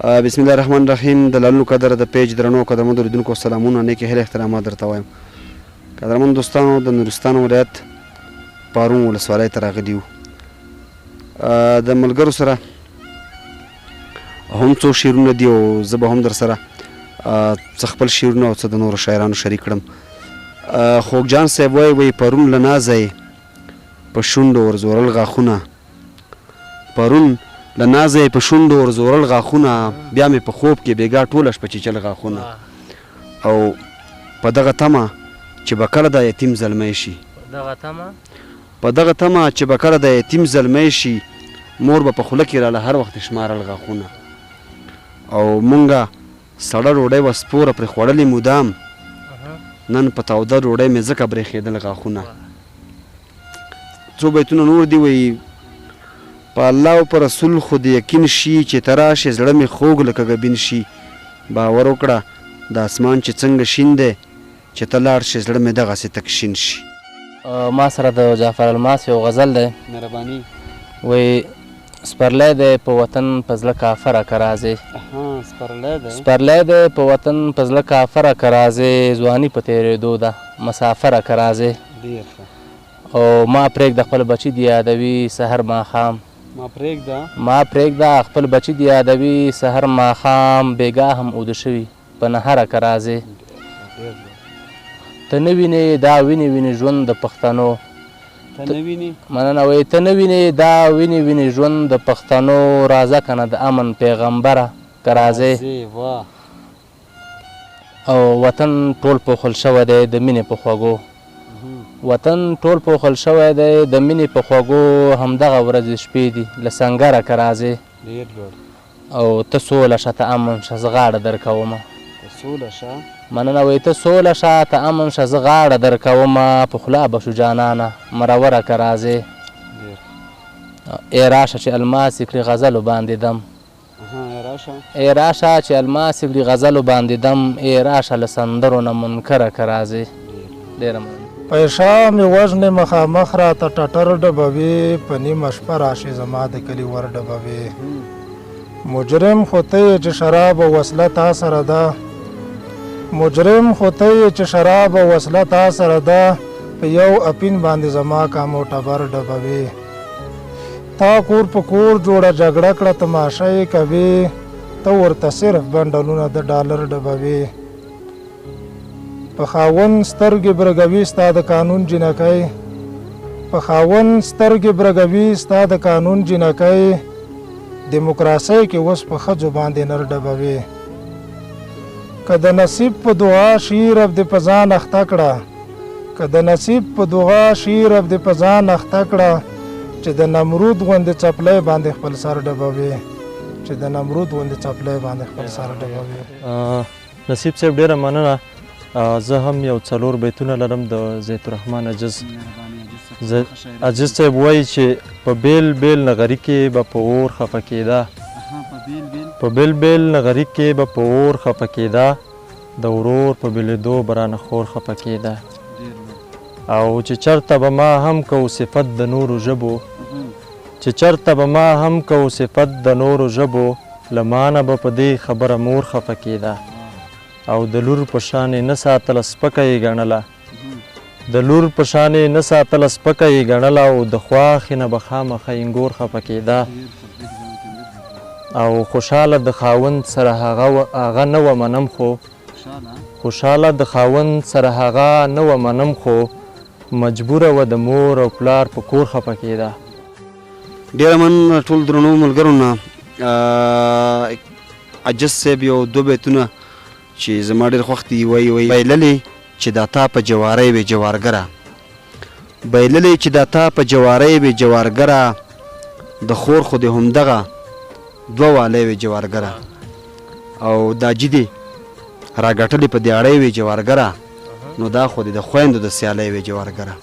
بسم الله الرحمن الرحیم. د لالونو قدر د پیج درنو قدمونو لیدونکو سلامونه، نیکې هیلې احترامات درته وایم. قدرمن دوستانو، د نورستان ولایت پارون ولسوالۍ ته راغلي یو. د ملګرو سره هم څو شعرونه دي او زه به هم در سره څه خپل شعرونه او څه د نورو شاعرانو شریک کړم. خوږجان صاحب وایي پرون له نازه په شونډو ورزورل غاښونه، پرون له نازه په شونډو ورزورل غاښونه، بیا مې په خوب کې بېګا ټوله شپه چیچل غاښونه. او په دغه تمه چې به کله د یتیم زلمی شي، په دغه تمه چې به کله د یتیم زلمی شي، مور به په خوله کې راله هر وخت شمارل غاښونه. او مونږه سړه ډوډۍ وه سپوره پرې خوړلې مدام، نن په تاوده ډوډۍ مې ځکه برېښېدل غاښونه. څو بیتونه نور دي وایي په الله او په رسول خو د یقین شي، چې ته راشې زړه مې خوږ لکه ګبین شي. باور وکړه د اسمان چې څنګه شین دی، چې ته لاړ شې زړه مې دغسې تک شین شي. ما سره د جعفر الماس یو غزل دی، مهرباني وایي سپرلی دی په وطن په زړه کافره که راځې، سپرلی دی په وطن په زړه کافره که راځې، ځواني په تېرېدو ده مسافره که راځې. او ما پرېږده خپل بچي دې یادوي سحر ماښام، ما پرېږده خپل بچي دې یادوي سحر ماښام، بېګا هم اوده شوي په نهره که راځې. ته نه وینې دا وینې وینې ژوند د پښتنو، مننه وایي ته نه وینې دا وینې وینې ژوند د پښتنو، راځه که نه د امن پیغمبره که راځې. او وطن ټول پوښل شوی دی د مینې په خوږو، وطن ټول پوښل شوی دی د مینې په خوږو، همدغه ورځې شپې دي له سنګره که راځې. او ته سوله شه ته امن شه زه غاړه درکومه، مننه وایي ته سوله شه ته امن شه زه غاړه درکومه، په خوله به شو جانانه مروره که راځې. ای راشه چې الماس کړي غزلو باندې دم، ای راشه چې الماس کړي غزلو باندې دم، ای راشه له سندرو نه منکره که راځې. ډېره مننه. پیشا مې وژنې مخامخ راته ټټر ډبوي، په نیمه شپه راشي زما د کلي ور ډبوي. مجرم خو ته یې چې شراب او وسله تا سره ده، مجرم خو ته یې چې شراب او وسله تا سره ده، په یو اپین باندې زما کامو ټبر ډبوي. تا کور په کور جوړه جګړه کړه تماشه یې کوي، ته ورته صرف بنډلونه د ډالر ډبوي. په خاوند سترګې برګوي ستا د قانون جنکۍ، په خاوند سترګې برګوي ستا د قانون جنکۍ، دیموکراسۍ کې اوس په ښځو باندې نر ډبوي. که د نصیب په دعا شي رب دې په ځان اخته کړه، که د نصیب په دعا شي رب دې په ځان اخته کړه، چې د نمرود غوندې څپلی باندې خپل سر ډبوي، چې د نمرود غوندې څپلی باندې خپل سر ډبوي. نصیب صاحب ډېره مننه. زه هم یو 4 بیتونه لرم د زید الرحمن عجز. عجز صاحب وایي چې په بیل بیل نغري کې به په اور خفه کېده، په بیل بیل نغري کې به په اور خفه کېده، د ورور په بېلېدو به رانه خور خفه کېده. او چې چرته به ما هم کو صفت د نورو ژبو، چې چرته به ما هم کو صفت د نورو ژبو، له مانه به په دې خبره مور خفه کېده. او د لور په شانې نه ساتله سپکه یې ګڼله، د لور په شانې نه ساتله سپکه یې ګڼله، او د خواښې نه به خامخا انګور خفه کېده. او خوشحاله د خاوند سره هغه نه وه منم، خو خوشحاله د خاوند سره هغه نه وه منم، خو مجبوره وه د مور او پلار په کور خفه کېده. ډېره مننه ټول درنو ملګرو نه. عجز صاحب یو 2 بیتونه چې زما ډېر خوښ دي، وایي بایللې چې دا تا په جوارۍ وې جوارګره، بایللې چې دا تا په جوارۍ وې جوارګره، د خور خو دې همدغه 2 والی وې جوارګره، او دا جدي راګټلې په دیاړۍ وې جوارګره، نو دا خو دې د خویندو د سیالۍ وې جوارګره.